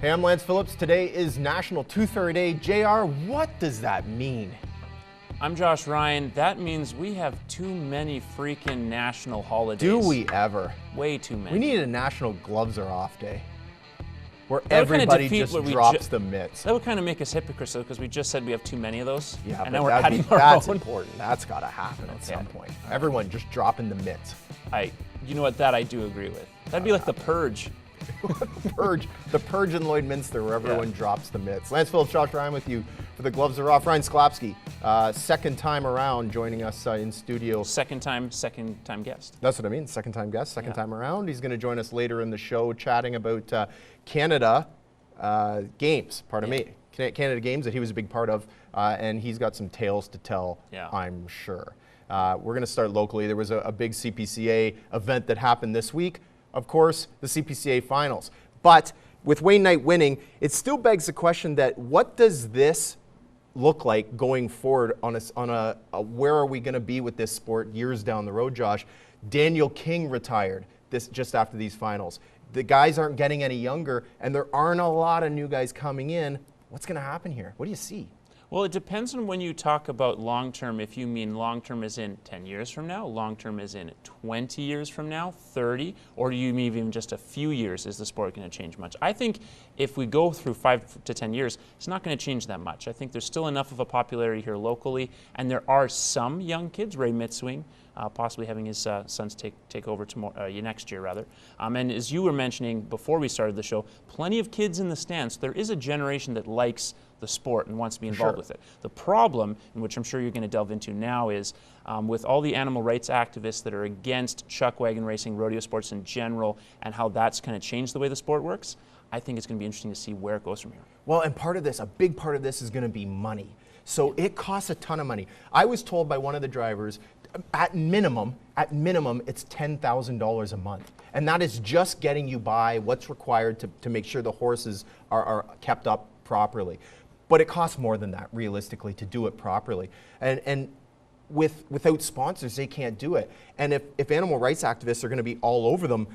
Hey, I'm Lance Phillips. Today is National Two-Third Day. JR, what does that mean? I'm Josh Ryan. That means we have too many freaking national holidays. Do we ever? Way too many. We need a National Gloves Are Off Day where That would kinda everybody defeat just what we drops the mitts. That would kind of make us hypocrites, though, because we just said we have too many of those. Yeah, and but now we're adding our that's own. important. That's got to happen at some Okay. point. Everyone just dropping the mitts. You know what? That I do agree with. That'd be like the Purge. The Purge in Lloydminster where everyone drops the mitts. Lance Phillips, Josh Ryan with you for the Gloves Are Off. Ryan Sklapski, second time around joining us in studio. Second time guest. That's what I mean, second time guest, second time around. He's going to join us later in the show chatting about Canada games, Canada games that he was a big part of, and he's got some tales to tell, I'm sure. We're going to start locally. There was a big CPCA event that happened this week. Of course, the CPCA finals. But with Wayne Knight winning, it still begs the question that what does this look like going forward on a where are we going to be with this sport years down the road, Josh? Daniel King retired just after these finals. The guys aren't getting any younger, and there aren't a lot of new guys coming in. What's going to happen here? What do you see? Well, it depends on when you talk about long-term, if you mean long-term as in 10 years from now, long-term as in 20 years from now, 30, or do you mean even just a few years? Is the sport going to change much? I think if we go through 5 to 10 years, it's not going to change that much. I think there's still enough of a popularity here locally, and there are some young kids, Ray Mitswing, possibly having his sons take over next year, rather. And as you were mentioning before we started the show, plenty of kids in the stands. There is a generation that likes the sport and wants to be involved with it. The problem, in which I'm sure you're going to delve into now, is with all the animal rights activists that are against chuck wagon racing, rodeo sports in general, and how that's going to change the way the sport works, I think it's going to be interesting to see where it goes from here. Well, and a big part of this is going to be money. So it costs a ton of money. I was told by one of the drivers, at minimum, it's $10,000 a month. And that is just getting you by what's required to make sure the horses are kept up properly. But it costs more than that, realistically, to do it properly. And without sponsors, they can't do it. And if animal rights activists are going to be all over them,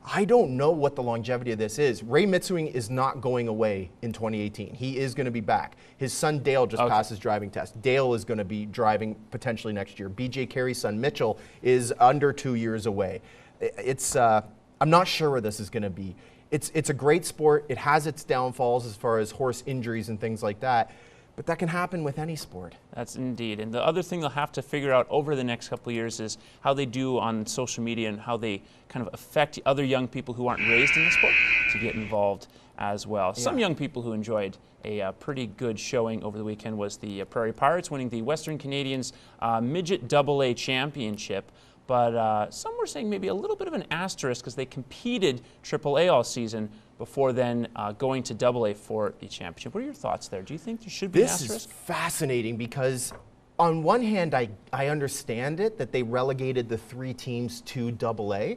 I don't know what the longevity of this is. Ray Mitswing is not going away in 2018. He is going to be back. His son Dale just passed his driving test. Dale is going to be driving potentially next year. BJ Carey's son Mitchell is under 2 years away. I'm not sure where this is going to be. It's a great sport. It has its downfalls as far as horse injuries and things like that. But that can happen with any sport. That's indeed. And the other thing they'll have to figure out over the next couple of years is how they do on social media and how they kind of affect other young people who aren't raised in the sport to get involved as well. Yeah. Some young people who enjoyed a pretty good showing over the weekend was the Prairie Pirates winning the Western Canadians Midget AA Championship. But some were saying maybe a little bit of an asterisk because they competed AAA all season before then going to AA for the championship. What are your thoughts there? Do you think there should be an asterisk? This is fascinating because on one hand, I understand it, that they relegated the 3 teams to AA.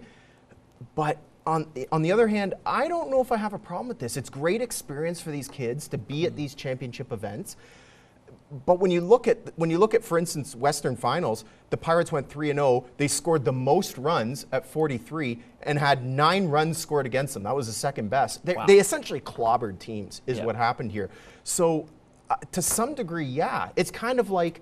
But on the other hand, I don't know if I have a problem with this. It's great experience for these kids to be at these championship events. But when you look at, for instance, Western Finals, the Pirates went 3-0. They scored the most runs at 43 and had 9 runs scored against them. That was the second best. They essentially clobbered teams is what happened here. So to some degree, yeah, it's kind of like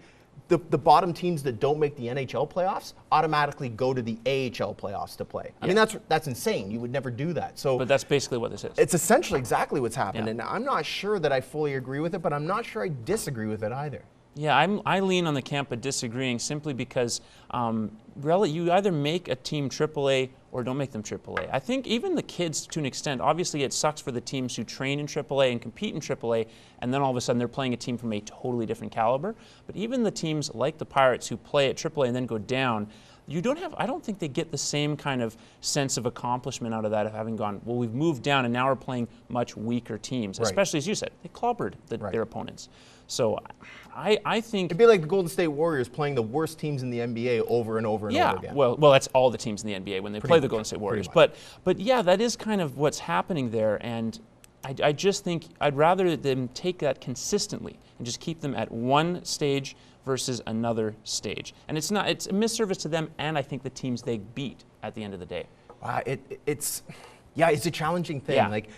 the bottom teams that don't make the NHL playoffs automatically go to the AHL playoffs to play. I mean, that's insane. You would never do that. But that's basically what this is. It's essentially exactly what's happened. And I'm not sure that I fully agree with it, but I'm not sure I disagree with it either. Yeah, I lean on the camp of disagreeing simply because you either make a team AAA or don't make them AAA. I think even the kids, to an extent, obviously it sucks for the teams who train in AAA and compete in AAA, and then all of a sudden they're playing a team from a totally different caliber. But even the teams like the Pirates who play at AAA and then go down, I don't think they get the same kind of sense of accomplishment out of that, of having gone, well, we've moved down and now we're playing much weaker teams, especially, as you said, they clobbered their opponents. So I think it'd be like the Golden State Warriors playing the worst teams in the NBA over and over and over again. Well, that's all the teams in the NBA when they play the Golden State Warriors. But yeah, that is kind of what's happening there, and I just think I'd rather them take that consistently and just keep them at one stage versus another stage. And it's a misservice to them, and I think the teams they beat at the end of the day. It's a challenging thing. Yeah. Like,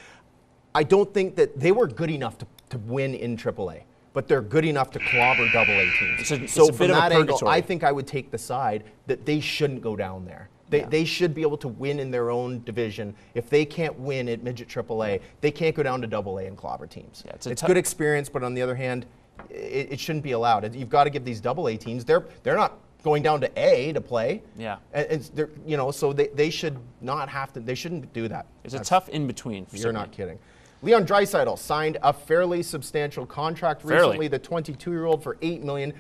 I don't think that they were good enough to win in AAA, but they're good enough to clobber AA teams. So from that angle, I think I would take the side that they shouldn't go down there. They should be able to win in their own division. If they can't win at midget AAA, they can't go down to AA and clobber teams. Yeah, it's good experience, but on the other hand, it shouldn't be allowed. You've got to give these AA teams. They're not going down to A to play. Yeah. And they're, you know, so they should not have to. They shouldn't do that. It's a tough in between. You're not kidding. Leon Draisaitl signed a fairly substantial contract recently. The 22-year-old for 8 years,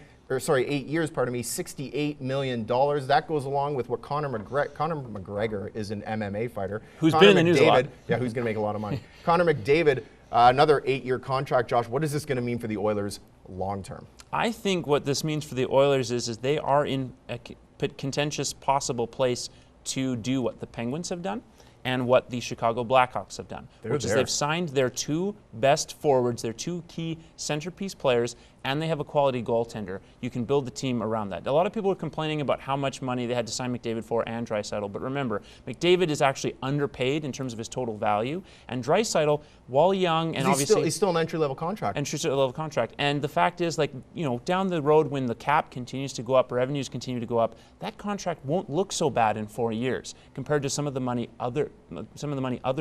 $68 million. That goes along with what Conor McGregor is an MMA fighter. Who's been in the news a lot. Yeah, who's going to make a lot of money. Conor McDavid, another 8-year contract. Josh, what is this going to mean for the Oilers long term? I think what this means for the Oilers is they are in a contentious possible place to do what the Penguins have done and what the Chicago Blackhawks have done, which is they've signed their 2 best forwards, their 2 key centerpiece players, and they have a quality goaltender. You can build the team around that. A lot of people are complaining about how much money they had to sign McDavid for and Draisaitl, but remember, McDavid is actually underpaid in terms of his total value, and Draisaitl, while young and he's still an entry-level contract. Entry-level contract. And the fact is, like, you know, down the road when the cap continues to go up, revenues continue to go up, that contract won't look so bad in 4 years compared to some of the money other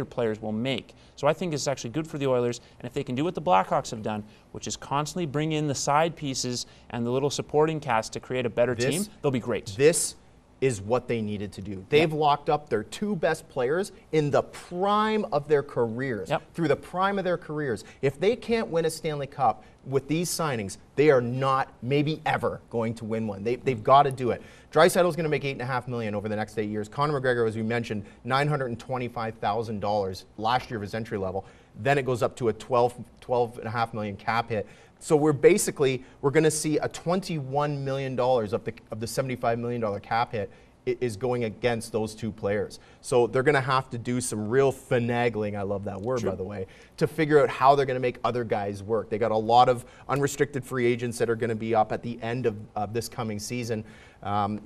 players will make. So I think it's actually good for the Oilers, and if they can do what the Blackhawks have done, which is constantly bring in the side pieces and the little supporting cast to create a better team, they'll be great. This is what they needed to do. They've locked up their 2 best players in the prime of their careers, through the prime of their careers. If they can't win a Stanley Cup with these signings, they are not, maybe ever, going to win one. They've got to do it. Draisaitl's going to make $8.5 million over the next 8 years. Conor McGregor, as we mentioned, $925,000 last year of his entry level. Then it goes up to a $12.5 million cap hit. So we're going to see a $21 million of the $75 million cap hit is going against those 2 players. So they're going to have to do some real finagling, I love that word, by the way, to figure out how they're going to make other guys work. They got a lot of unrestricted free agents that are going to be up at the end of this coming season.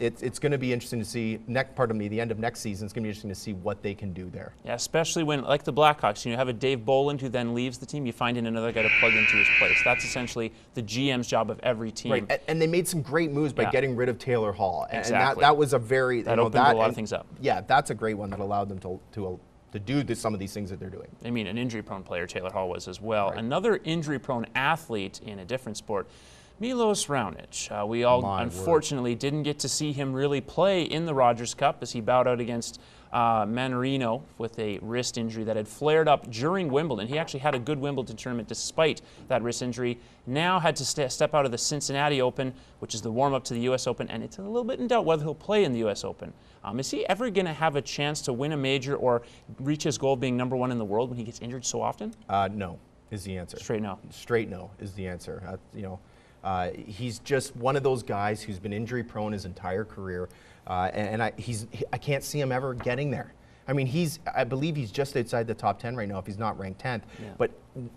It's going to be interesting to see, the end of next season, it's going to be interesting to see what they can do there. Yeah, especially when, like the Blackhawks, you have a Dave Bolland who then leaves the team, you find in another guy to plug into his place. That's essentially the GM's job of every team. Right, and they made some great moves by getting rid of Taylor Hall. Exactly. And that was a very... That opened a lot of things up. Yeah, that's a great one that allowed them to do some of these things that they're doing. I mean, an injury-prone player, Taylor Hall was as well. Right. Another injury-prone athlete in a different sport, Milos Raonic. We all unfortunately didn't get to see him really play in the Rogers Cup as he bowed out against Manarino with a wrist injury that had flared up during Wimbledon. He actually had a good Wimbledon tournament despite that wrist injury. Now had to step out of the Cincinnati Open, which is the warm-up to the U.S. Open, and it's a little bit in doubt whether he'll play in the U.S. Open. Is he ever going to have a chance to win a major or reach his goal of being #1 in the world when he gets injured so often? No, is the answer. Straight no. Straight no is the answer. He's just one of those guys who's been injury prone his entire career, and I can't see him ever getting there. I mean, I believe he's just outside the top 10 right now if he's not ranked 10th. Yeah. But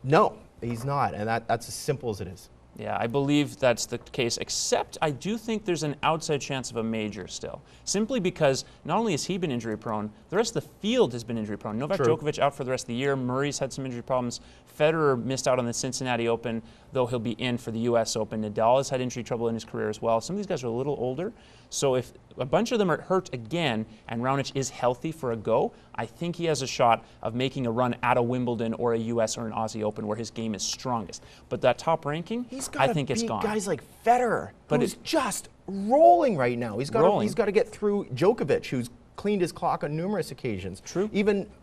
no, he's not, and that's as simple as it is. Yeah, I believe that's the case, except I do think there's an outside chance of a major still. Simply because not only has he been injury prone, the rest of the field has been injury prone. Novak Djokovic out for the rest of the year. Murray's had some injury problems. Federer missed out on the Cincinnati Open, though he'll be in for the U.S. Open. Nadal has had injury trouble in his career as well. Some of these guys are a little older. So if a bunch of them are hurt again and Raonic is healthy for a go, I think he has a shot of making a run at a Wimbledon or a U.S. or an Aussie Open where his game is strongest. But that top ranking, I think it's gone. Guys like Federer, who's just rolling right now. He's got to get through Djokovic, who's cleaned his clock on numerous occasions. True.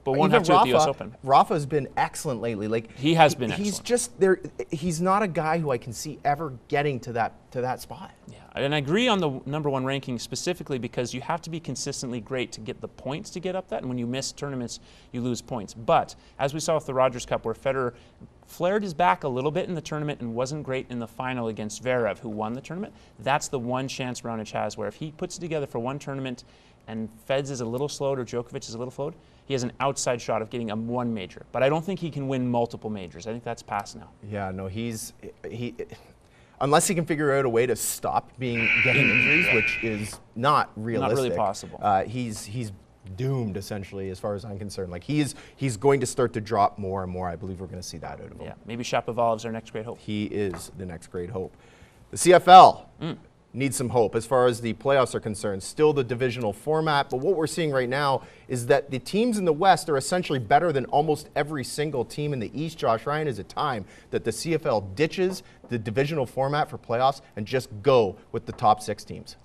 But won't have to at the US Open. Rafa's been excellent lately. Like he has been excellent. He's just there. He's not a guy who I can see ever getting to that spot. Yeah, and I agree on the #1 ranking specifically because you have to be consistently great to get the points to get up that, and when you miss tournaments, you lose points. But as we saw with the Rogers Cup, where Federer flared his back a little bit in the tournament and wasn't great in the final against Zverev, who won the tournament, that's the one chance Raonic has where if he puts it together for one tournament and Feds is a little slowed or Djokovic is a little slowed, he has an outside shot of getting one major. But I don't think he can win multiple majors. I think that's past now. Yeah, no, unless he can figure out a way to stop getting injuries, which is not realistic. Not really possible. He's doomed essentially, as far as I'm concerned. Like he's going to start to drop more and more. I believe we're going to see that out of him. Yeah, maybe Shapovalov's our next great hope. He is the next great hope. The CFL needs some hope as far as the playoffs are concerned. Still the divisional format, but what we're seeing right now is that the teams in the West are essentially better than almost every single team in the East. Josh Ryan, is it time that the CFL ditches the divisional format for playoffs and just go with the top 6 teams?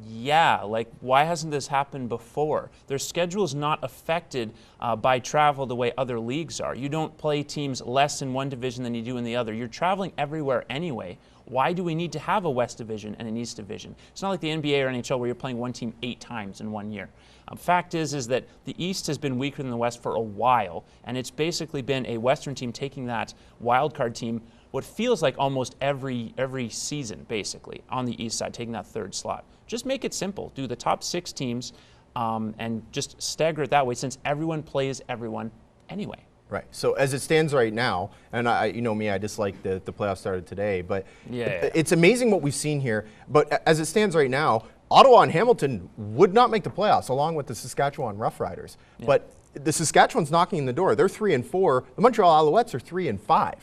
Yeah, like why hasn't this happened before? Their schedule is not affected by travel the way other leagues are. You don't play teams less in one division than you do in the other. You're traveling everywhere anyway. Why do we need to have a West division and an East division? It's not like the NBA or NHL where you're playing one team 8 times in 1 year. Fact is that the East has been weaker than the West for a while, and it's basically been a Western team taking that wild card team what feels like almost every season, basically, on the East side, taking that 3rd slot. Just make it simple. Do the top 6 teams and just stagger it that way, since everyone plays everyone anyway. Right. So as it stands right now, and you know me, I dislike the playoffs started today, but it's amazing what we've seen here. But as it stands right now, Ottawa and Hamilton would not make the playoffs, along with the Saskatchewan Roughriders. Yeah. But the Saskatchewan's knocking on the door. They're 3-4. The Montreal Alouettes are 3-5.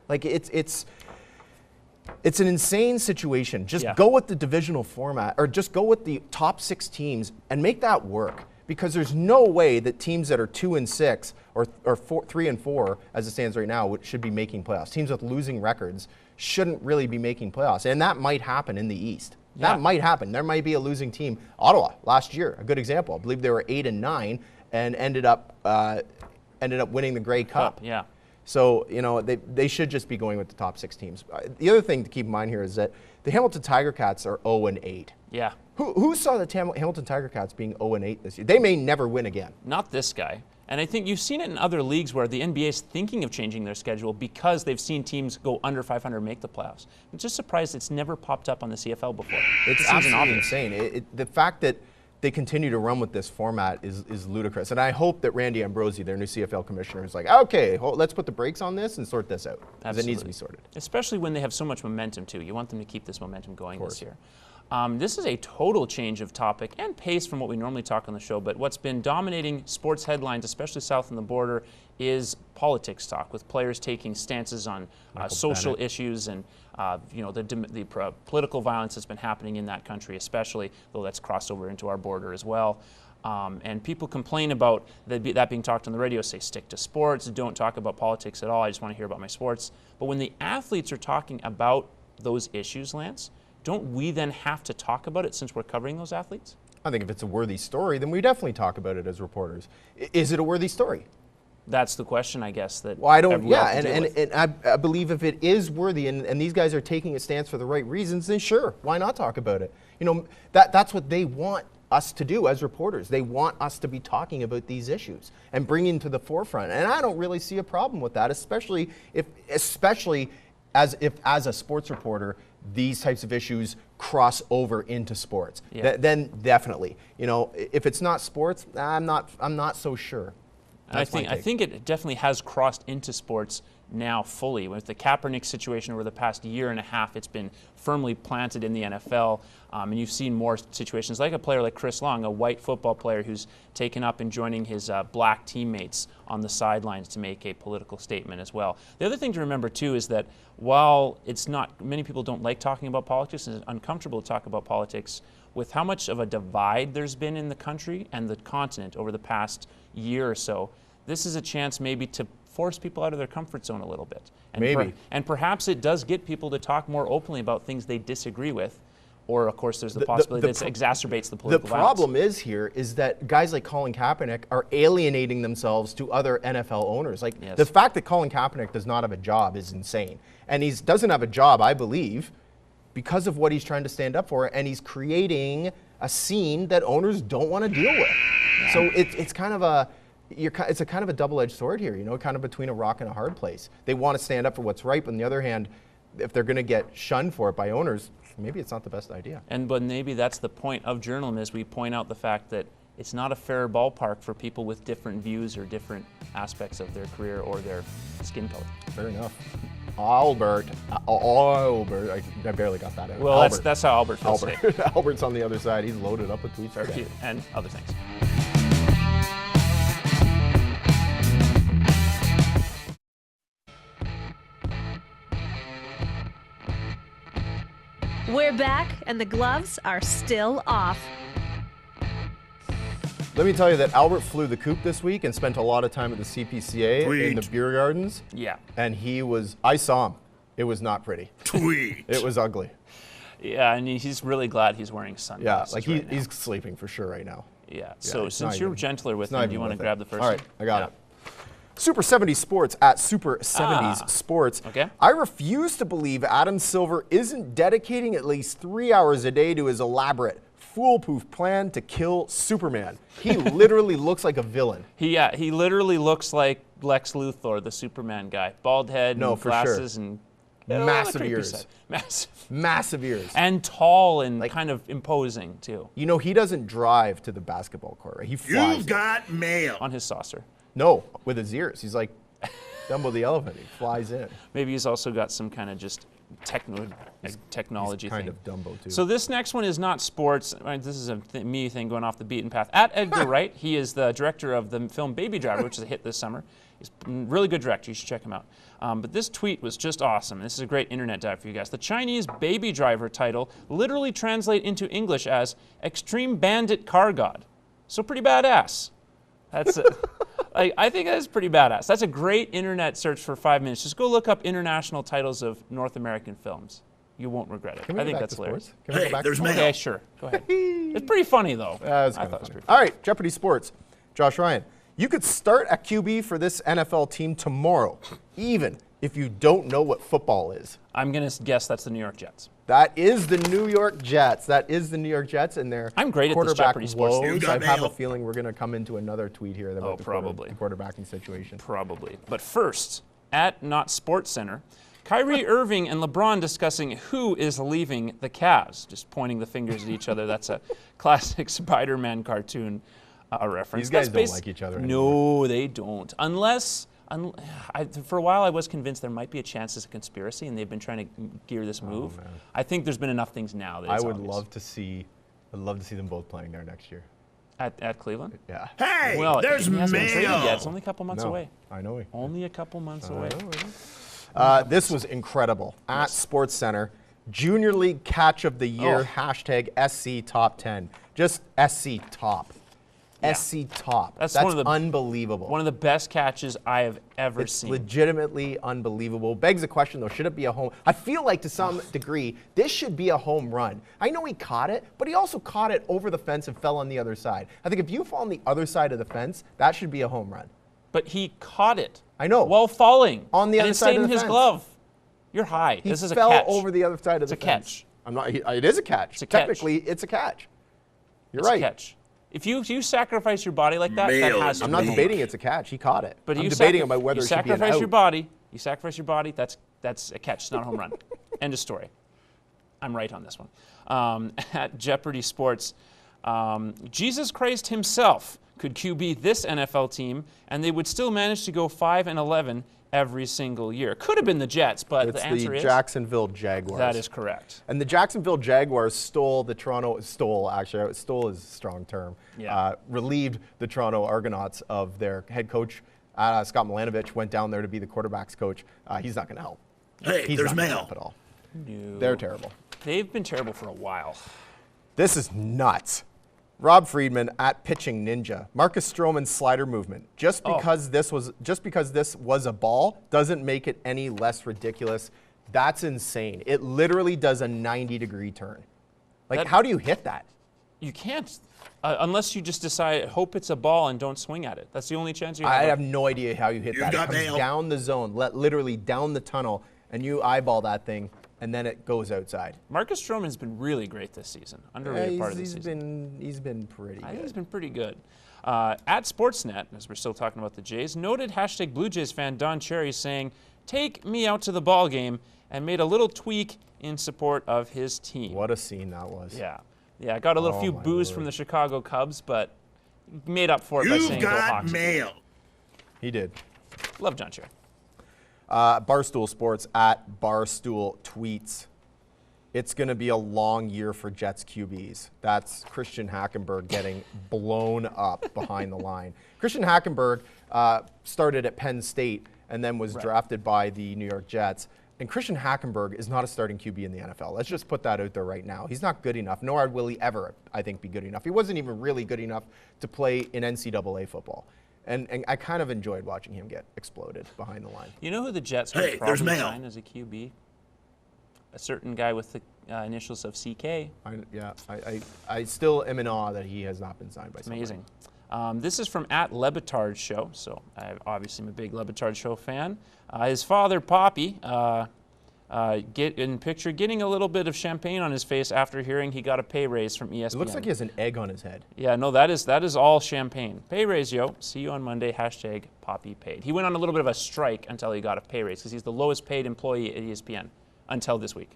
Like it's an insane situation. Just go with the divisional format, or just go with the top 6 teams and make that work. Because there's no way that teams that are 2-6 or 3-4, as it stands right now, should be making playoffs. Teams with losing records shouldn't really be making playoffs, and that might happen in the East. Yeah. That might happen. There might be a losing team. Ottawa last year, a good example. I believe they were 8-9 and ended up winning the Grey Cup. Yeah. So, you know, they should just be going with the top 6 teams. The other thing to keep in mind here is that the Hamilton Tiger Cats are 0-8. Yeah. Who saw the Hamilton Tiger Cats being 0-8 this year? They may never win again. Not this guy. And I think you've seen it in other leagues where the NBA is thinking of changing their schedule because they've seen teams go under 500 make the playoffs. I'm just surprised it's never popped up on the CFL before. It's absolutely insane. The fact that they continue to run with this format is ludicrous. And I hope that Randy Ambrosie, their new CFL commissioner, is like, okay, let's put the brakes on this and sort this out. Because it needs to be sorted. Especially when they have so much momentum, too. You want them to keep this momentum going this year. This is a total change of topic and pace from what we normally talk on the show, but what's been dominating sports headlines, especially south on the border, is politics talk, with players taking stances on social issues and the political violence that's been happening in that country, especially, though that's crossed over into our border as well. And people complain about that being talked on the radio, say stick to sports, don't talk about politics at all, I just want to hear about my sports. But when the athletes are talking about those issues, Lance, don't we then have to talk about it since we're covering those athletes? I think if it's a worthy story, then we definitely talk about it as reporters. Is it a worthy story? That's the question, I guess. That well, I don't. Yeah, and I believe if it is worthy, and these guys are taking a stance for the right reasons, then sure, why not talk about it? You know, that's what they want us to do as reporters. They want us to be talking about these issues and bringing to the forefront. And I don't really see a problem with that, especially as a sports reporter, these types of issues cross over into sports. Yeah. Then definitely, you know, if it's not sports, I'm not so sure. I think it definitely has crossed into sports now fully. With the Kaepernick situation over the past year and a half, it's been firmly planted in the NFL. And you've seen more situations like a player like Chris Long, a white football player who's taken up and joining his black teammates on the sidelines to make a political statement as well. The other thing to remember too is that while many people don't like talking about politics and it's uncomfortable to talk about politics, with how much of a divide there's been in the country and the continent over the past year or so, this is a chance maybe to force people out of their comfort zone a little bit. And and perhaps it does get people to talk more openly about things they disagree with, or of course there's the possibility that it exacerbates the political violence. The problem is that guys like Colin Kaepernick are alienating themselves to other NFL owners. Like the fact that Colin Kaepernick does not have a job is insane. And he doesn't have a job, I believe, because of what he's trying to stand up for, and he's creating a scene that owners don't want to deal with. Yeah. So it's kind of a double-edged sword here, you know, kind of between a rock and a hard place. They want to stand up for what's right, but on the other hand, if they're going to get shunned for it by owners, maybe it's not the best idea. But maybe that's the point of journalism, is we point out the fact that it's not a fair ballpark for people with different views or different aspects of their career or their skin color. Fair enough. Albert, I barely got that out. Well, that's how Albert feels. Albert's on the other side. He's loaded up with tweets. And other things. We're back, and the gloves are still off. Let me tell you that Albert flew the coop this week and spent a lot of time at the CPCA in the beer gardens. Yeah. And I saw him. It was not pretty. Tweet. It was ugly. Yeah, and he's really glad he's wearing Yeah, sunglasses. like right now. he's sleeping for sure right now. Yeah. So it's since not you're even- gentler with it's not him, do you even want to worth it. grab the first All right, one? I got it. Super 70 Sports at Super 70s Sports. Okay. I refuse to believe Adam Silver isn't dedicating at least 3 hours a day to his elaborate, foolproof plan to kill Superman. He literally looks like a villain. He literally looks like Lex Luthor, the Superman guy. Bald head No, and for glasses sure. and Massive creepy ears. side. Massive. Massive ears. And tall and kind of imposing, too, You know, he doesn't drive to the basketball court, right? He flies. You've got mail. on his saucer. No, with his ears. He's like Dumbo the elephant. He flies in. Maybe he's also got some kind of just technology He's kind thing. of Dumbo, too. So this next one is not sports. This is a me thing going off the beaten path. At Edgar Wright, he is the director of the film Baby Driver, which is a hit this summer. He's a really good director. You should check him out. But this tweet was just awesome. This is a great internet dive for you guys. The Chinese Baby Driver title literally translates into English as Extreme Bandit Car God. So pretty badass. That's it. I think that's pretty badass. That's a great internet search for 5 minutes. Just go look up international titles of North American films. You won't regret it. Can we I go think back that's to hilarious. sports? Can we go Hey, back there's to mail. sports? Okay, sure. Go ahead. It's pretty funny, though. That was I kind thought of it was funny. pretty All right, Jeopardy Sports. Josh Ryan, you could start at QB for this NFL team tomorrow, even if you don't know what football is. I'm going to guess that's the New York Jets. That is the New York Jets. That is the New York Jets and their I'm great at this quarterback Jeopardy Sports. woes. You got I have a mail. feeling we're going to come into another tweet here about the probably. quarterbacking situation. Probably. But first, at Not Sports Center, Kyrie Irving and LeBron discussing who is leaving the Cavs. Just pointing the fingers at each other. That's a classic Spider-Man cartoon reference. These guys That's don't like each other No, they don't. For a while, I was convinced there might be a chance it's a conspiracy, and they've been trying to gear this move. man. I think there's been enough things now that I it's would obvious. love to see them both playing there next year. At Cleveland. Yeah. Hey, Well, there's he hasn't been traded mail. yet. It's only a couple months No, away. I know. Only a couple months away. This was incredible. At Sports Center, Junior League Catch of the Year, hashtag SC Top 10. Just SC Top. Yeah. SC Top. That's That's one of the- unbelievable. One of the best catches I have ever It's seen. legitimately unbelievable. Begs the question, though, should it be a home? I feel like to some degree, this should be a home run. I know he caught it, but he also caught it over the fence and fell on the other side. I think if you fall on the other side of the fence, that should be a home run. But he caught it. I know. While falling. On the and other it side stayed of in the his fence. glove. You're high. He This is a fell catch. over the other side of It's the a fence. catch. I'm not. It is a catch. It's a catch. Technically, it's a catch. You're It's right. a catch. If you sacrifice your body like that, Mail that has to I'm be not a home debating run. it's a catch. He caught it. But I'm you debating about whether you it should be an sacrifice out. your body. You sacrifice your body. That's a catch. It's not a home run. End of story. I'm right on this one. At Jeopardy Sports, Jesus Christ himself could QB this NFL team, and they would still manage to go 5-11 every single year. Could have been the Jets, but It's the answer the is Jacksonville Jaguars. that is correct. And the Jacksonville Jaguars stole is a strong term, Yeah. relieved the Toronto Argonauts of their head coach. Scott Milanovic went down there to be the quarterback's coach. He's not going to help. Hey, He's there's not gonna mail. help at all. No. They're terrible. They've been terrible for a while. This is nuts. Rob Friedman at Pitching Ninja. Marcus Stroman's slider movement. Just because this was a ball doesn't make it any less ridiculous. That's insane. It literally does a 90-degree turn. Like, how do you hit that? You can't, unless you just decide, hope it's a ball and don't swing at it. That's the only chance you have. I have no idea how you hit You've that. It got comes mail. down the zone, literally down the tunnel, and you eyeball that thing, and then it goes outside. Marcus Stroman's been really great this season. Underrated part of the season. He's been pretty I think good. he's been pretty good. At Sportsnet, as we're still talking about the Jays, noted hashtag Blue Jays fan Don Cherry saying, "Take me out to the ball game," and made a little tweak in support of his team. What a scene that was. Yeah. Yeah, I got a little few my boos word. from the Chicago Cubs, but made up for it by You've saying go got Hawks. mail. He did. Love John Cherry. Barstool Sports at Barstool Tweets. It's going to be a long year for Jets QBs. That's Christian Hackenberg getting blown up behind the line. Christian Hackenberg started at Penn State and then was drafted by the New York Jets. And Christian Hackenberg is not a starting QB in the NFL. Let's just put that out there right now. He's not good enough, nor will he ever, I think, be good enough. He wasn't even really good enough to play in NCAA football. And I kind of enjoyed watching him get exploded behind the line. You know who the Jets would probably sign as a QB? A certain guy with the initials of CK. I still am in awe that he has not been signed by somebody. Amazing. This is from @LeBatard Show, so I obviously am a big LeBatard Show fan. His father, Poppy, getting a little bit of champagne on his face after hearing he got a pay raise from ESPN. It looks like he has an egg on his head. Yeah, no, that is all champagne. Pay raise, yo. See you on Monday. #Poppy paid. He went on a little bit of a strike until he got a pay raise because he's the lowest paid employee at ESPN until this week.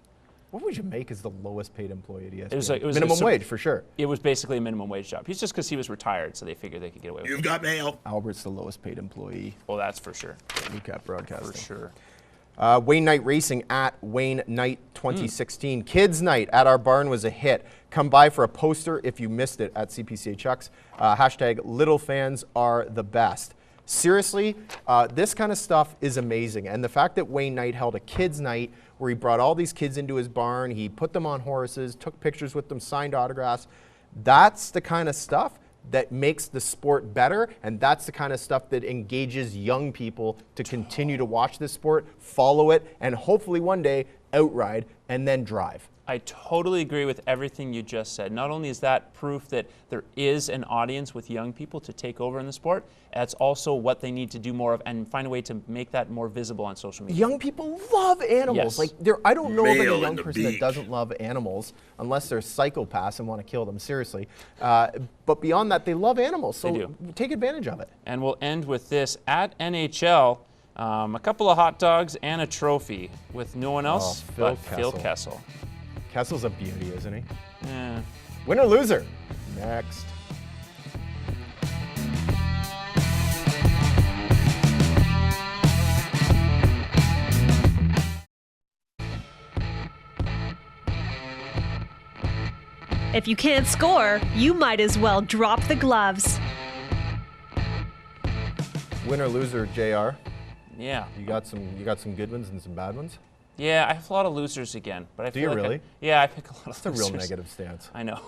What would you make as the lowest paid employee at ESPN? It was minimum wage, for sure. It was basically a minimum wage job. He's just because he was retired, so they figured they could get away with it. You've got mail. Albert's the lowest paid employee. Well, that's for sure. Newcap Broadcasting. For sure. Wayne Knight Racing @Wayne Knight 2016. Kids Night at our barn was a hit. Come by for a poster if you missed it at CPCA Chucks. #Little fans are the best. Seriously, this kind of stuff is amazing. And the fact that Wayne Knight held a kids night where he brought all these kids into his barn, he put them on horses, took pictures with them, signed autographs, that's the kind of stuff that makes the sport better, and that's the kind of stuff that engages young people to continue to watch this sport, follow it, and hopefully one day outride and then drive. I totally agree with everything you just said. Not only is that proof that there is an audience with young people to take over in the sport, that's also what they need to do more of and find a way to make that more visible on social media. Young people love animals. Yes. I don't know of Male any in young the person that beak. doesn't love animals, unless they're psychopaths and want to kill them, seriously. But beyond that, they love animals, so They do. take advantage of it. And we'll end with this @NHL. A couple of hot dogs and a trophy with no one else Phil but Phil Kessel. Kessel. Kessel's a beauty, isn't he? Yeah. Winner, loser. Next. If you can't score, you might as well drop the gloves. Winner, loser, JR. Yeah. You got some good ones and some bad ones? Yeah, I have a lot of losers again. But I Do feel you like really? Yeah, I pick a lot of It's a losers. real negative stance. I know.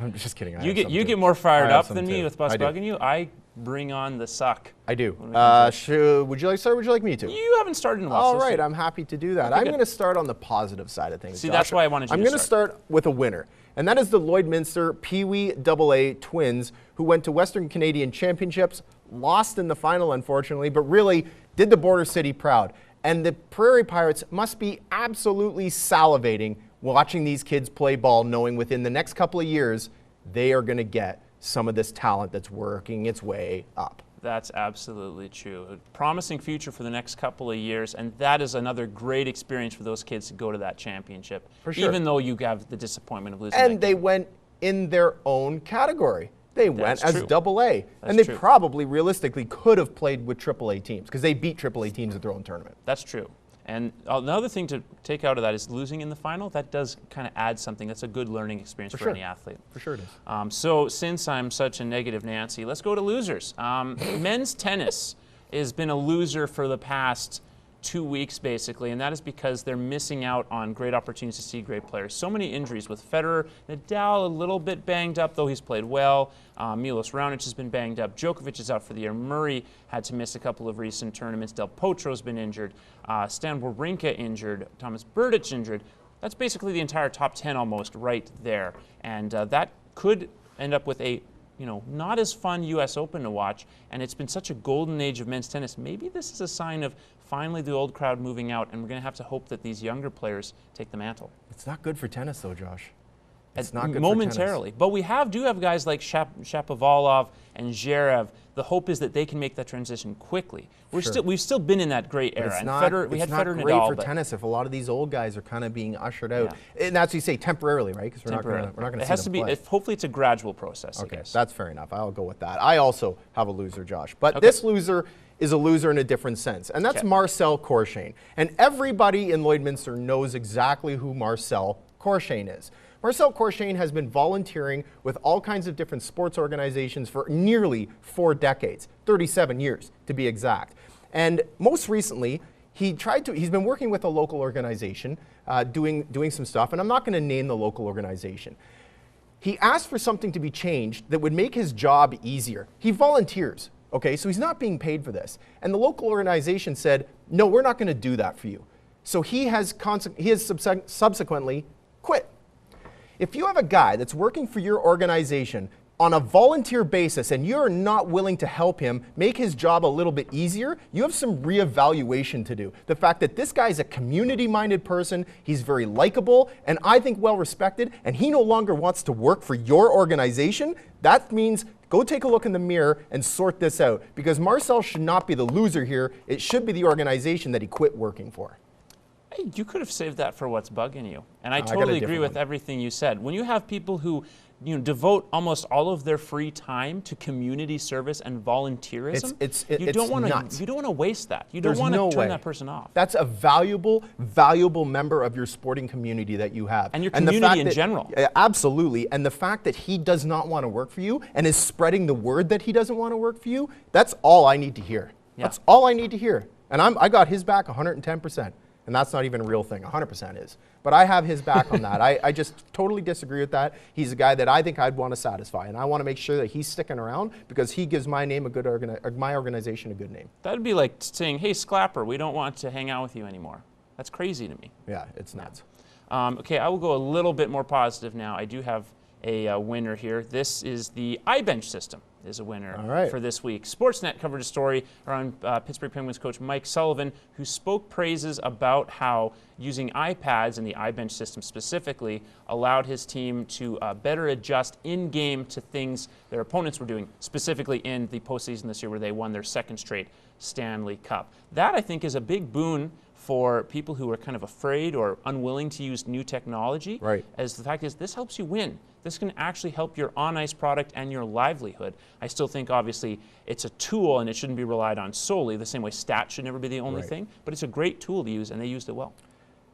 I'm just kidding. You get more fired up than me with us I do. bugging you. I bring on the suck. I do. When we come to Would you like to start? Would you like me to? You haven't started in a while. All so right, let's I'm happy to do that. Okay, I'm good. going to start on the positive side of things. See, Josh. that's why I wanted you I'm to going to start. start with a winner, and that is the Lloydminster Pee Wee AA Twins, who went to Western Canadian Championships, lost in the final, unfortunately, but really did the Border City proud. And the Prairie Pirates must be absolutely salivating watching these kids play ball, knowing within the next couple of years they are going to get some of this talent that's working its way up. That's absolutely true. A promising future for the next couple of years, and that is another great experience for those kids to go to that championship. For sure. Even though you have the disappointment of losing. And that they game. went in their own category. They went That's as true. AA. And That's they true. probably, realistically, could have played with AAA teams because they beat AAA teams at their own tournament. That's true. And another thing to take out of that is losing in the final. That does kind of add something. That's a good learning experience for sure. any athlete. For sure it is. So since I'm such a negative Nancy, let's go to losers. Men's tennis has been a loser for the past 2 weeks, basically, and that is because they're missing out on great opportunities to see great players. So many injuries with Federer, Nadal a little bit banged up, though he's played well. Milos Raonic has been banged up. Djokovic is out for the year. Murray had to miss a couple of recent tournaments. Del Potro's been injured. Stan Wawrinka injured. Thomas Berdych injured. That's basically the entire top 10 almost right there. And that could end up with a not as fun U.S. Open to watch, and it's been such a golden age of men's tennis. Maybe this is a sign of finally the old crowd moving out, and we're going to have to hope that these younger players take the mantle. It's not good for tennis, though, Josh. It's not good momentarily. for tennis. But we do have guys like Shapovalov and Zverev. The hope is that they can make that transition quickly. We've still been in that great era. It's And not, Federer, we it's had not Federer great Nadal, for but tennis if a lot of these old guys are kind of being ushered out. Yeah. And that's what you say, temporarily, right? Because we're not temporarily. going to It see has them to be. play. Hopefully, it's a gradual process. I Okay, guess. that's fair enough. I'll go with that. I also have a loser, Josh. But Okay. this loser is a loser in a different sense, and that's Okay. Marcel Corshane. And everybody in Lloydminster knows exactly who Marcel Corshane is. Marcel Corshane has been volunteering with all kinds of different sports organizations for nearly 4 decades, 37 years to be exact. And most recently, he's been working with a local organization, doing some stuff, and I'm not going to name the local organization. He asked for something to be changed that would make his job easier. He volunteers, okay, so he's not being paid for this. And the local organization said, no, we're not going to do that for you. So he has subsequently quit. If you have a guy that's working for your organization on a volunteer basis and you're not willing to help him make his job a little bit easier, you have some reevaluation to do. The fact that this guy is a community-minded person, he's very likable, and I think well-respected, and he no longer wants to work for your organization, that means go take a look in the mirror and sort this out. Because Marcel should not be the loser here. It should be the organization that he quit working for. Hey, you could have saved that for what's bugging you. And I totally agree with everything you said. When you have people who devote almost all of their free time to community service and volunteerism, you don't want to waste that. You don't want to turn that person off. That's a valuable member of your sporting community that you have. And your community in general. Absolutely. And the fact that he does not want to work for you and is spreading the word that he doesn't want to work for you, that's all I need to hear. Yeah. That's all I need to hear. And I got his back 110%. And that's not even a real thing, 100% is. But I have his back on that. I just totally disagree with that. He's a guy that I think I'd want to satisfy, and I want to make sure that he's sticking around because he gives my name my organization a good name. That'd be like saying, hey, Sclapper, we don't want to hang out with you anymore. That's crazy to me. Yeah, it's nuts. Okay, I will go a little bit more positive now. I do have a winner here. This is the iBench system is a winner for this week. Sportsnet covered a story around Pittsburgh Penguins coach Mike Sullivan, who spoke praises about how using iPads and the iBench system specifically allowed his team to better adjust in-game to things their opponents were doing, specifically in the postseason this year where they won their second straight Stanley Cup. That, I think, is a big boon for people who are kind of afraid or unwilling to use new technology. Right. As the fact is, this helps you win. This can actually help your on-ice product and your livelihood. I still think, obviously, it's a tool and it shouldn't be relied on solely, the same way stats should never be the only thing, but it's a great tool to use, and they used it well.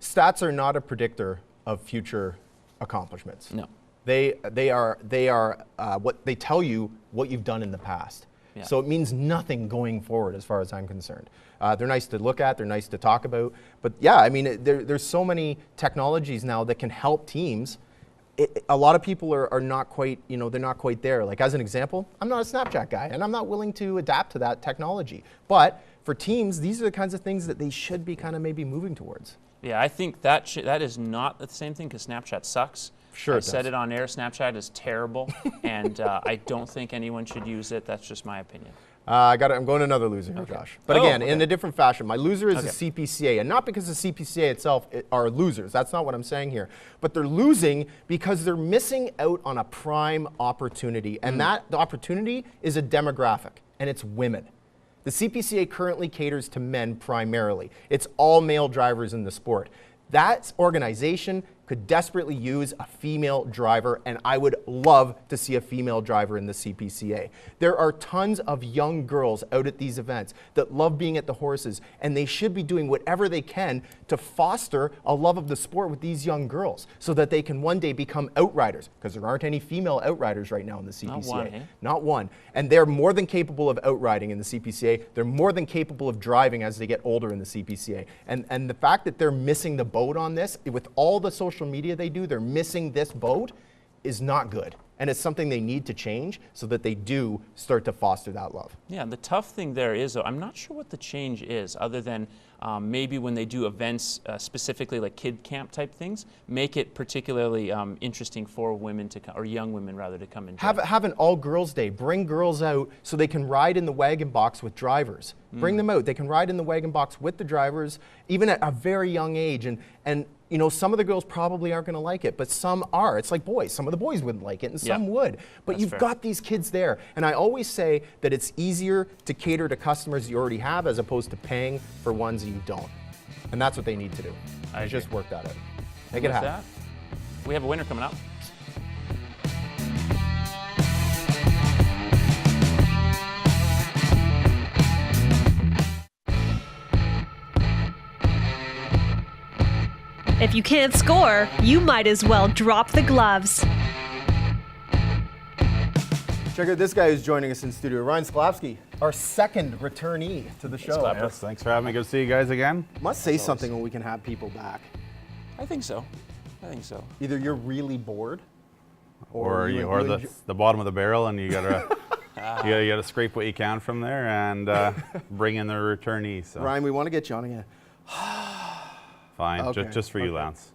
Stats are not a predictor of future accomplishments. No. They are what they tell you what you've done in the past. Yeah. So it means nothing going forward as far as I'm concerned. They're nice to look at, they're nice to talk about, but yeah, I mean, there's so many technologies now that can help teams. A lot of people are not quite, they're not quite there. Like as an example, I'm not a Snapchat guy and I'm not willing to adapt to that technology. But for teams, these are the kinds of things that they should be kind of maybe moving towards. Yeah, I think that is not the same thing because Snapchat sucks. Sure, I said it on air, Snapchat is terrible and I don't think anyone should use it. That's just my opinion. I'm going another loser here, Josh. But again, in a different fashion. My loser is the CPCA, and not because the CPCA itself are losers. That's not what I'm saying here. But they're losing because they're missing out on a prime opportunity, and the opportunity is a demographic, and it's women. The CPCA currently caters to men primarily. It's all male drivers in the sport. That organization could desperately use a female driver, and I would love to see a female driver in the CPCA. There are tons of young girls out at these events that love being at the horses, and they should be doing whatever they can to foster a love of the sport with these young girls so that they can one day become outriders, because there aren't any female outriders right now in the CPCA. Not one, eh? Not one. And they're more than capable of outriding in the CPCA. They're more than capable of driving as they get older in the CPCA. And the fact that they're missing the boat on this, with all the social media they do, they're missing this boat, is not good. And it's something they need to change so that they do start to foster that love. Yeah, the tough thing there is, though, I'm not sure what the change is, other than maybe when they do events specifically like kid camp type things, make it particularly interesting for women to come, or young women rather, to come and drive. Have an all-girls day. Bring girls out so they can ride in the wagon box with drivers. Bring them out. They can ride in the wagon box with the drivers, even at a very young age. And some of the girls probably aren't going to like it, but some are. It's like boys. Some of the boys wouldn't like it, and some would. But That's you've fair. got these kids there. And I always say that it's easier to cater to customers you already have as opposed to paying for ones you don't. And that's what they need to do. I agree. Just work that out. Make With it happen. that, we have a winner coming up. If you can't score, you might as well drop the gloves. Check out this guy who's joining us in studio, Ryan Sklavsky, our second returnee to the show. Yes, thanks for having me. Good to see you guys again. Must say something when we can have people back. I think so. I think so. Either you're really bored, Or you you're enjoy- the bottom of the barrel and you gotta you gotta scrape what you can from there and bring in the returnee. So Ryan, we want to get you on again. fine, Okay, just for you, Lance.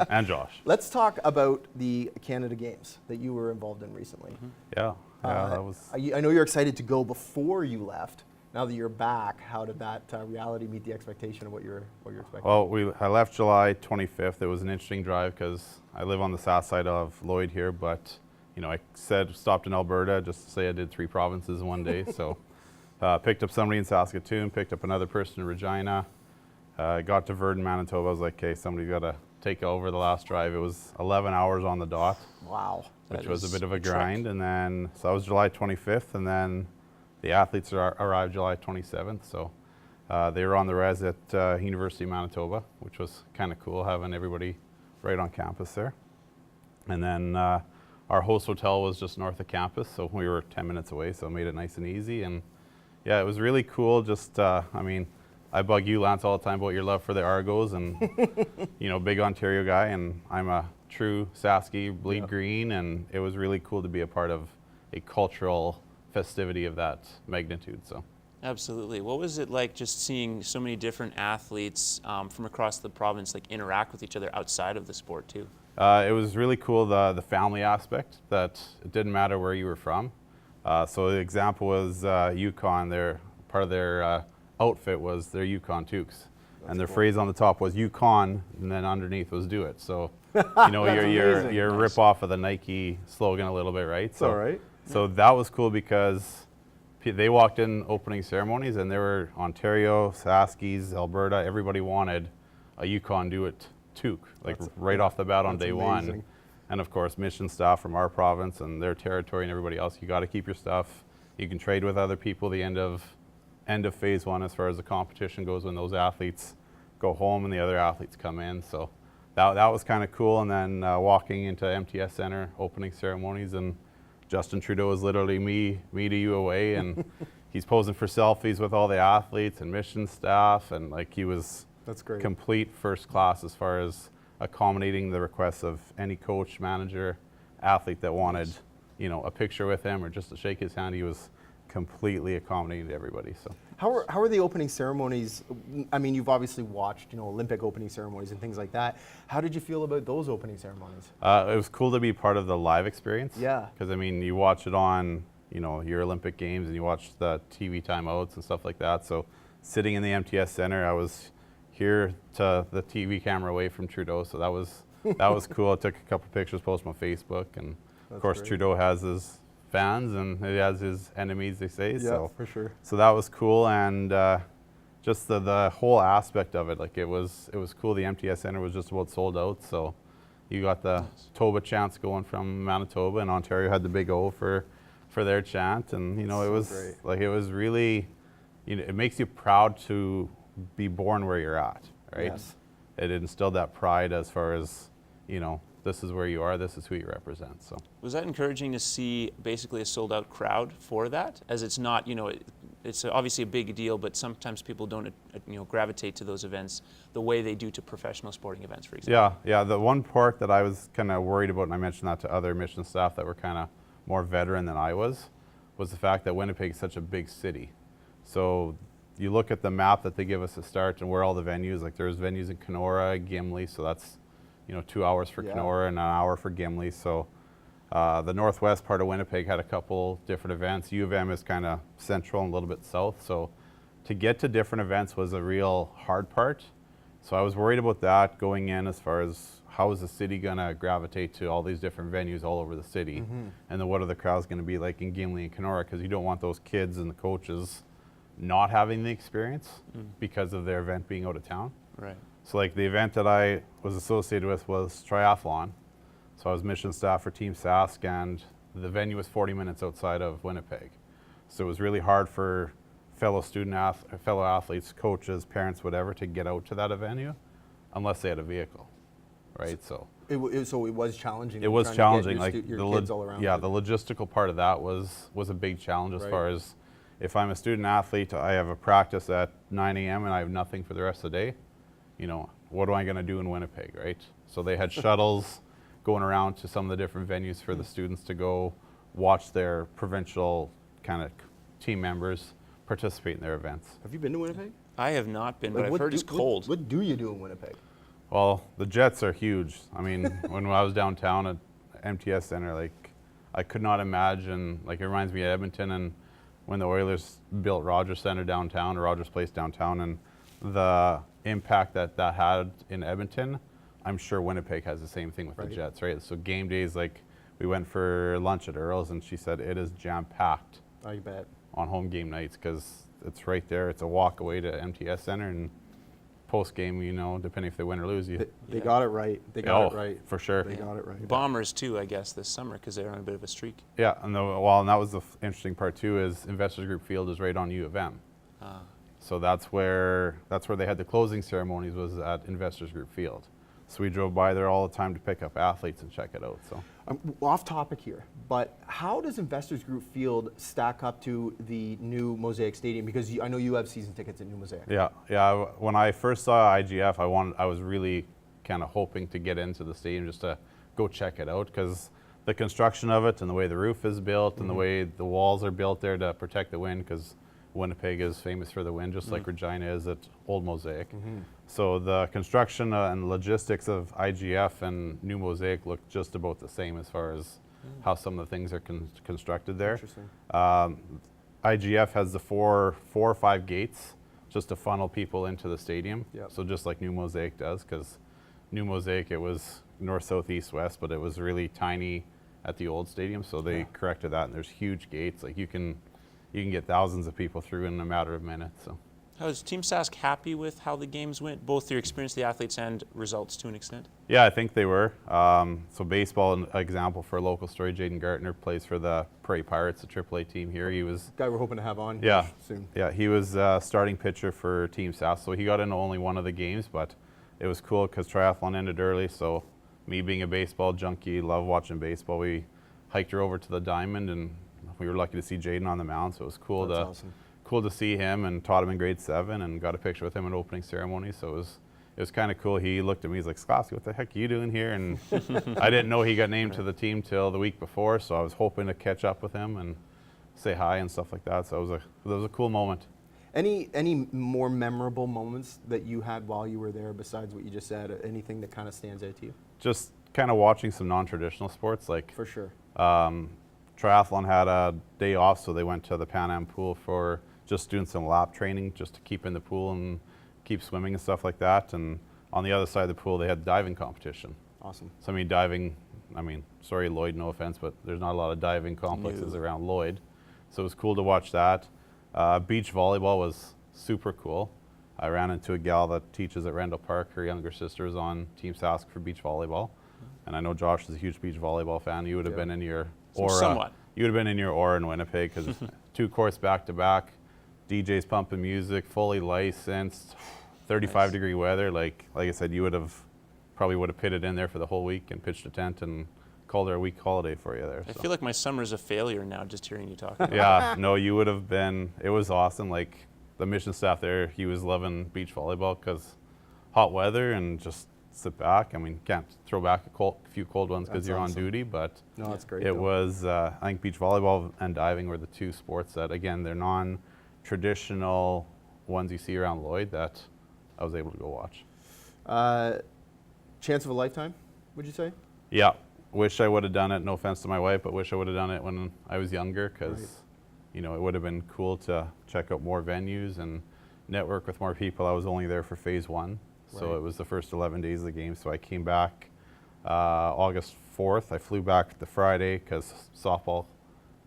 And Josh. Let's talk about the Canada Games that you were involved in recently. Yeah, that was. I know you're excited to go before you left. Now that you're back, how did that reality meet the expectation of what you're expecting? Well, I left July 25th. It was an interesting drive because I live on the south side of Lloyd here, but I stopped in Alberta just to say I did 3 provinces in one day. So picked up somebody in Saskatoon, picked up another person in Regina, got to Verdun, Manitoba. I was like, okay, somebody's got to take over the last drive. It was 11 hours on the dot, Wow. which That was a is bit of a a trek. grind. And then, so that was July 25th, and then the athletes arrived July 27th. So they were on the res at University of Manitoba, which was kind of cool, having everybody right on campus there. And then our host hotel was just north of campus, so we were 10 minutes away, so it made it nice and easy. And yeah, it was really cool. Just, I bug you, Lance, all the time about your love for the Argos, and big Ontario guy, and I'm a true Sasky, bleed green, and it was really cool to be a part of a cultural festivity of that magnitude. So. Absolutely. What was it like just seeing so many different athletes from across the province interact with each other outside of the sport too? It was really cool, the family aspect, that it didn't matter where you were from. So the example was Yukon. Part of their outfit was their Yukon toques. And their phrase on the top was Yukon, and then underneath was do it. So, you're amazing. rip off of the Nike slogan a little bit, right? So, all right. So that was cool because they walked in opening ceremonies and there were Ontario, Saskies, Alberta, everybody wanted a Yukon do it toque, right off the bat on day one. amazing. And of course, mission staff from our province and their territory and everybody else, you got to keep your stuff. You can trade with other people the end of phase 1 as far as the competition goes, when those athletes go home and the other athletes come in. So that was kind of cool. And then walking into MTS Centre, opening ceremonies, and Justin Trudeau is literally me to you away, and he's posing for selfies with all the athletes and mission staff, and he was That's great. complete first class as far as accommodating the requests of any coach, manager, athlete that wanted, a picture with him or just to shake his hand. He was completely accommodating to everybody. So How are the opening ceremonies? I mean, you've obviously watched, Olympic opening ceremonies and things like that. How did you feel about those opening ceremonies? it was cool to be part of the live experience. Yeah. Because you watch it on, your Olympic Games, and you watch the TV timeouts and stuff like that. So sitting in the MTS Centre, I was here to the TV camera away from Trudeau. So that was cool. I took a couple pictures, posted on Facebook, and of course great. Trudeau has his fans and he has his enemies, they say. Yeah, for sure. So that was cool, and just the whole aspect of it, it was cool. The MTS Centre was just about sold out, so you got the Toba chants going from Manitoba, and Ontario had the big O for their chant, and it was great. it was really, it makes you proud to be born where you're at, right? Yes. It instilled that pride as far as this is where you are, this is who you represent. So Was that encouraging to see basically a sold out crowd for that? As it's not, it's obviously a big deal, but sometimes people don't, gravitate to those events the way they do to professional sporting events, for example. Yeah. The one part that I was kind of worried about, and I mentioned that to other mission staff that were kind of more veteran than I was the fact that Winnipeg is such a big city. So you look at the map that they give us to start and where all the venues, there's venues in Kenora, Gimli, so that's 2 hours for Kenora and an hour for Gimli. So the northwest part of Winnipeg had a couple different events. U of M is kind of central and a little bit south. So to get to different events was a real hard part. So I was worried about that going in, as far as how is the city going to gravitate to all these different venues all over the city. And then what are the crowds going to be like in Gimli and Kenora, because you don't want those kids and the coaches not having the experience because of their event being out of town. Right. So the event that I was associated with was triathlon. So I was mission staff for Team Sask, and the venue was 40 minutes outside of Winnipeg. So it was really hard for fellow athletes, coaches, parents, whatever, to get out to that venue unless they had a vehicle. right? So So it was challenging. it was trying challenging, to get like your kids all around. yeah, the logistical part of that was a big challenge as Right. far as if I'm a student athlete, I have a practice at 9 a.m. and I have nothing for the rest of the day. You know, what am I going to do in Winnipeg, right? So they had shuttles going around to some of the different venues for the students to go watch their provincial kind of team members participate in their events. Have you been to Winnipeg? I have not been, but Like, I've heard it's cold. What do you do in Winnipeg? Well, the Jets are huge. I mean, when I was downtown at MTS Centre, like, I could not imagine, like, it reminds me of Edmonton and when the Oilers built Rogers Centre downtown, or Rogers Place downtown, and the impact that had in Edmonton. I'm sure Winnipeg has the same thing with the Jets, right? So game days, like, we went for lunch at Earl's and she said it is jam-packed I bet. on home game nights because it's right there. It's a walk away to MTS Centre, and post game, you know, depending if they win or lose, you. They got it right. They got it right. For sure. They got it right. Bombers too, I guess, this summer because they're on a bit of a streak. Yeah, and and that was the interesting part too. Is Investors Group Field is right on U of M, so that's where they had the closing ceremonies, was at Investors Group Field. So we drove by there all the time to pick up athletes and check it out. So Off topic here, but how does Investors Group Field stack up to the new Mosaic Stadium? Because I know you have season tickets at New Mosaic. yeah. When I first saw IGF, I was really kind of hoping to get into the stadium just to go check it out, because the construction of it and the way the roof is built and the way the walls are built there to protect the wind, because Winnipeg is famous for the wind, just like Regina is at Old Mosaic. So the construction and logistics of IGF and New Mosaic look just about the same as far as how some of the things are constructed there. Interesting. IGF has the four or five gates just to funnel people into the stadium. Yep. So just like New Mosaic does, because New Mosaic, it was north, south, east, west, but it was really tiny at the old stadium. So they corrected that, and there's huge gates. Like you can get thousands of people through in a matter of minutes. So. Was Team Sask happy with how the games went, both their experience, the athletes, and results to an extent? Yeah, I think they were. So baseball, an example for a local story, Jaden Gartner plays for the Prairie Pirates, a AAA team here. He was Guy we're hoping to have on soon. Yeah, he was starting pitcher for Team Sask, so he got into only one of the games, but it was cool because triathlon ended early, so me being a baseball junkie, love watching baseball, we hiked her over to the Diamond, and we were lucky to see Jaden on the mound, so it was cool. That's awesome. Cool to see him, and taught him in grade 7 and got a picture with him at opening ceremony. So it was kind of cool. He looked at me, he's like, Skosky, what the heck are you doing here? And I didn't know he got named to the team till the week before, so I was hoping to catch up with him and say hi and stuff like that. So it was a cool moment. Any more memorable moments that you had while you were there besides what you just said? Anything that kind of stands out to you? Just kind of watching some non-traditional sports, like For sure. triathlon had a day off, so they went to the Pan Am pool for just doing some lap training, just to keep in the pool and keep swimming and stuff like that. And on the other side of the pool, they had diving competition. Awesome. So diving, sorry Lloyd, no offense, but there's not a lot of diving complexes around Lloyd. So it was cool to watch that. Beach volleyball was super cool. I ran into a gal that teaches at Randall Park. Her younger sister is on Team Sask for beach volleyball. And I know Josh is a huge beach volleyball fan. You would have been in your aura. Somewhat. You would have been in your aura in Winnipeg, because 2 courts back to back, DJs pumping music, fully licensed, 35-degree weather. Like I said, you probably would have pitted in there for the whole week and pitched a tent and called it a week holiday for you there. I feel like my summer's a failure now just hearing you talk about it. Yeah, no, you would have been. It was awesome. Like the mission staff there, he was loving beach volleyball because hot weather and just sit back. Can't throw back a few cold ones because you're awesome. on duty, but No, that's great. it was, I think beach volleyball and diving were the 2 sports that, again, they're non-traditional ones you see around Lloyd that I was able to go watch. Chance of a lifetime, would you say? Yeah, wish I would have done it. No offense to my wife, but wish I would have done it when I was younger, because it would have been cool to check out more venues and network with more people. I was only there for phase 1. So it was the first 11 days of the game. So I came back August 4th. I flew back the Friday because softball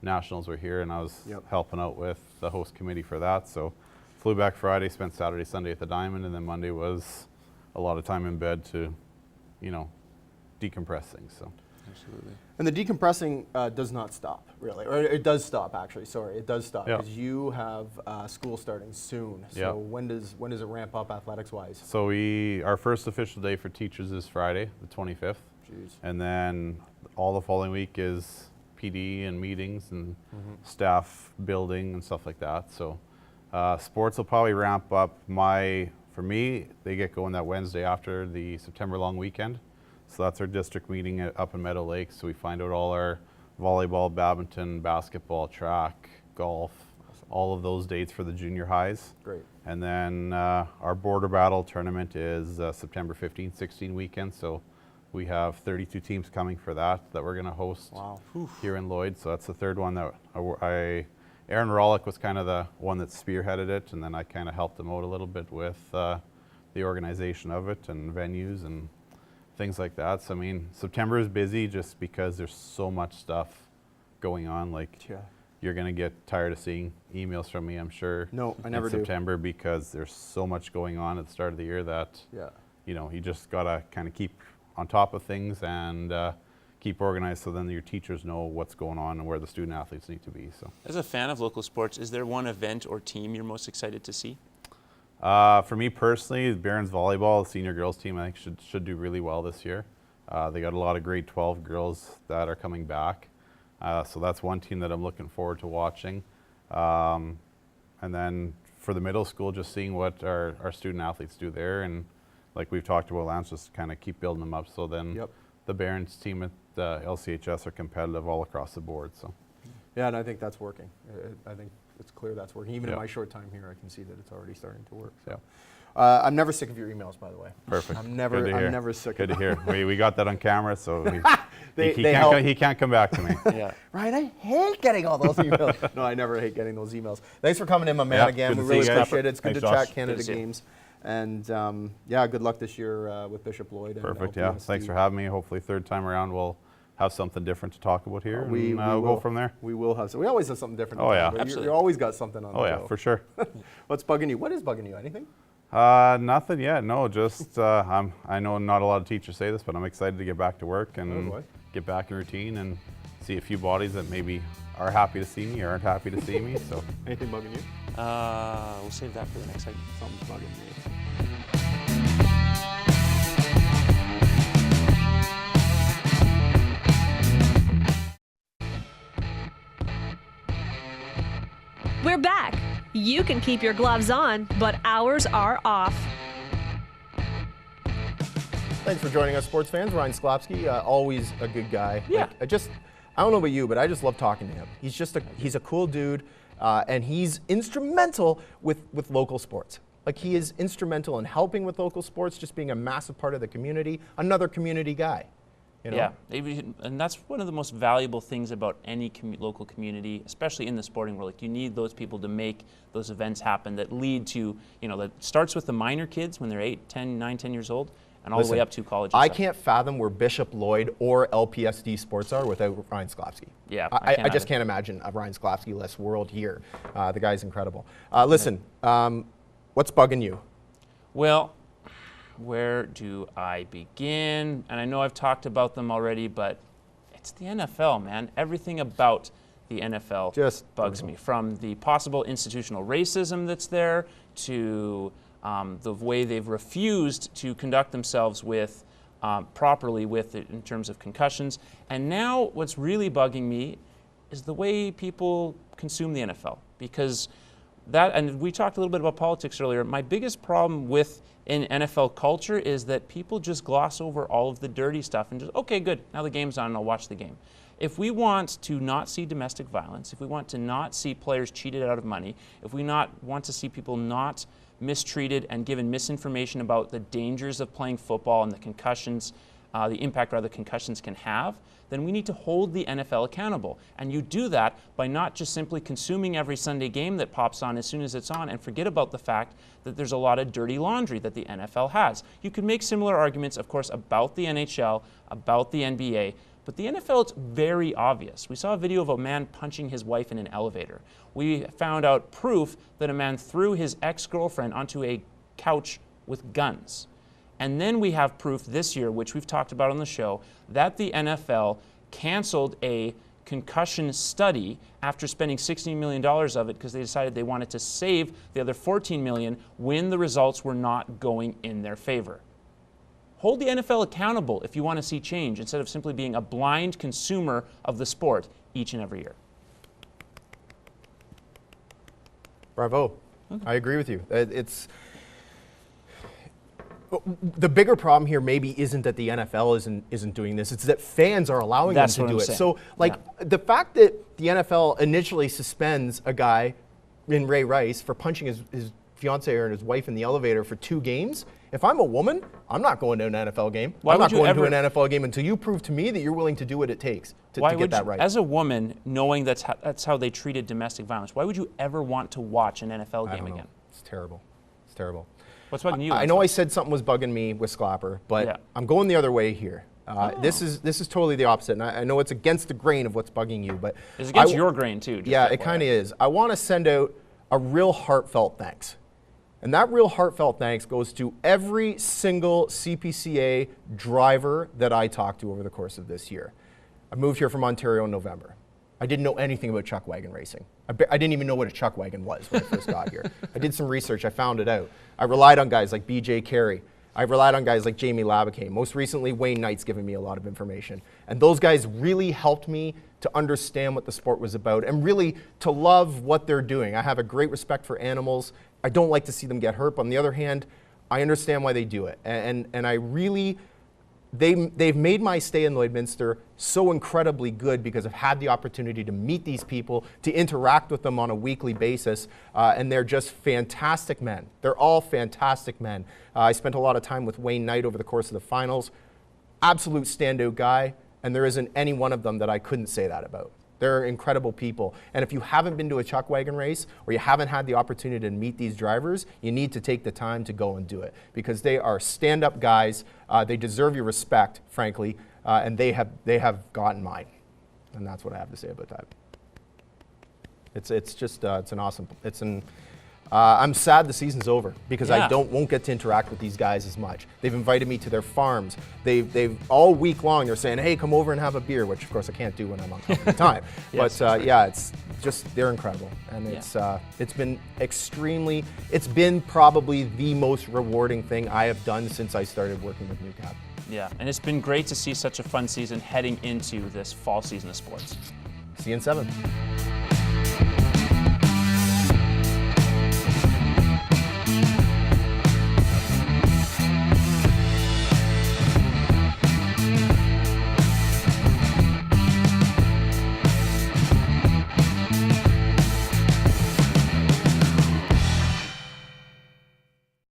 nationals were here, and I was helping out with the host committee for that. So flew back Friday, spent Saturday, Sunday at the Diamond, and then Monday was a lot of time in bed to, decompress things. So Absolutely. And the decompressing does not stop, really. Or it does stop, actually. Sorry, it does stop. Yeah. Because you have school starting soon. So Yeah. when does it ramp up athletics-wise? So our first official day for teachers is Friday, the 25th. Jeez. And then all the following week is PD and meetings and staff building and stuff like that. So sports will probably ramp up. For me, they get going that Wednesday after the September long weekend. So that's our district meeting up in Meadow Lake. So we find out all our volleyball, badminton, basketball, track, golf, all of those dates for the junior highs. Great. And then our border battle tournament is September 15, 16 weekend. So we have 32 teams coming for that we're going to host here in Lloyd. So that's the third one that Aaron Rollick was kind of the one that spearheaded it, and then I kind of helped him out a little bit with the organization of it and venues and things like that. So I mean, September is busy just because there's so much stuff going on. Like, you're going to get tired of seeing emails from me, I'm sure. No, I never do. in September, because there's so much going on at the start of the year that you just got to kind of keep on top of things and keep organized, so then your teachers know what's going on and where the student athletes need to be. So, as a fan of local sports, is there one event or team you're most excited to see? For me personally, Barron's volleyball, the senior girls team, I think should do really well this year. They got a lot of grade 12 girls that are coming back, so that's one team that I'm looking forward to watching. And then for the middle school, just seeing what our student athletes do there, and like we've talked about, Lance, just kind of keep building them up, so then the Barron's team at LCHS are competitive all across the board. So, yeah, and I think that's working. I think it's clear that's working. Even in my short time here, I can see that it's already starting to work. So. I'm never sick of your emails, by the way. Perfect. I'm never sick Good of to hear. We got that on camera, so he can't come back to me. Ryan, I hate getting all those emails. No, I never hate getting those emails. Thanks for coming in, my man, Yeah, again. good We to see really you guys. appreciate it. It's good Thanks, to Josh. chat Canada Good to see you. games. And good luck this year with Bishop Lloyd. Perfect, and yeah. Thanks for having me. Hopefully third time around we'll have something different to talk about here. We we'll will go from there. We will have. We always have something different. Oh, to yeah. talk about. Absolutely. You always got something on the Oh go. yeah, for sure. What's bugging you? What is bugging you? Anything? Nothing yet. No, just I know not a lot of teachers say this, but I'm excited to get back to work and get back in routine and see a few bodies that maybe are happy to see me or aren't happy to see me. So Anything bugging you? We'll save that for the next segment. Something's bugging me. We're back. You can keep your gloves on, but ours are off. Thanks for joining us, sports fans. Ryan Sklopski, always a good guy. Yeah. Like, I don't know about you, but I just love talking to him. He's a cool dude, and he's instrumental with local sports. Like, he is instrumental in helping with local sports, just being a massive part of the community, another community guy. You know? Yeah, and that's one of the most valuable things about any local community, especially in the sporting world. Like, you need those people to make those events happen that lead to, that starts with the minor kids when they're 8, 10, 9, 10 years old, and all the way up to college. I can't fathom where Bishop Lloyd or LPSD sports are without Ryan Sklopski. Yeah, I just can't imagine a Ryan Sklopski-less world here. The guy's incredible. Listen, what's bugging you? Well, where do I begin? And I know I've talked about them already, but it's the NFL, man. Everything about the NFL Just bugs me. From the possible institutional racism that's there to the way they've refused to conduct themselves with properly with it in terms of concussions. And now what's really bugging me is the way people consume the NFL. Because and we talked a little bit about politics earlier, my biggest problem with in NFL culture is that people just gloss over all of the dirty stuff and just, okay, good, now the game's on and I'll watch the game. If we want to not see domestic violence, if we want to not see players cheated out of money, if we want to see people not mistreated and given misinformation about the dangers of playing football and the concussions, the impact rather concussions can have, then we need to hold the NFL accountable. And you do that by not just simply consuming every Sunday game that pops on as soon as it's on and forget about the fact that there's a lot of dirty laundry that the NFL has. You could make similar arguments, of course, about the NHL, about the NBA, but the NFL, it's very obvious. We saw a video of a man punching his wife in an elevator. We found out proof that a man threw his ex-girlfriend onto a couch with guns. And then we have proof this year, which we've talked about on the show, that the NFL canceled a concussion study after spending $16 million of it because they decided they wanted to save the other $14 million when the results were not going in their favor. Hold the NFL accountable if you want to see change instead of simply being a blind consumer of the sport each and every year. Bravo. I agree with you. It's the bigger problem here maybe isn't that the NFL isn't doing this, it's that fans are allowing That's them what to I'm do it. saying. So the fact that the NFL initially suspends a guy in Ray Rice for punching his fiance or his wife in the elevator for 2 games, if I'm a woman, I'm not going to an NFL game. I'm not going to an NFL game until you prove to me that you're willing to do what it takes to get that right. As a woman, knowing that's how they treated domestic violence, why would you ever want to watch an NFL game again? It's terrible. It's terrible. What's bugging you? I know I said something was bugging me with Sclapper, but Yeah. I'm going the other way here. This is totally the opposite, and I know it's against the grain of what's bugging you, but It's against your grain too. Yeah, it kind of is. I want to send out a real heartfelt thanks. And that real heartfelt thanks goes to every single CPCA driver that I talked to over the course of this year. I moved here from Ontario in November. I didn't know anything about chuck wagon racing. I didn't even know what a chuck wagon was when I first got here. I did some research, I found it out. I relied on guys like BJ Carey. I relied on guys like Jamie Labacane. Most recently, Wayne Knight's given me a lot of information. And those guys really helped me to understand what the sport was about and really to love what they're doing. I have a great respect for animals. I don't like to see them get hurt, but on the other hand, I understand why they do it. And I really, they've made my stay in Lloydminster so incredibly good because I've had the opportunity to meet these people, to interact with them on a weekly basis, and they're just fantastic men. They're all fantastic men. I spent a lot of time with Wayne Knight over the course of the finals. Absolute standout guy, and there isn't any one of them that I couldn't say that about. They're incredible people. And if you haven't been to a chuck wagon race or you haven't had the opportunity to meet these drivers, you need to take the time to go and do it because they are stand-up guys. They deserve your respect, frankly, and they have gotten mine. And that's what I have to say about that. It's just it's an awesome. I'm sad the season's over because I won't get to interact with these guys as much. They've invited me to their farms. They've all week long they're saying, "Hey, come over and have a beer," which of course I can't do when I'm on company time. Yes, but yeah, it's just they're incredible, and it's been extremely. It's been probably the most rewarding thing I have done since I started working with NewCap. Yeah, and it's been great to see such a fun season heading into this fall season of sports. See you in 7.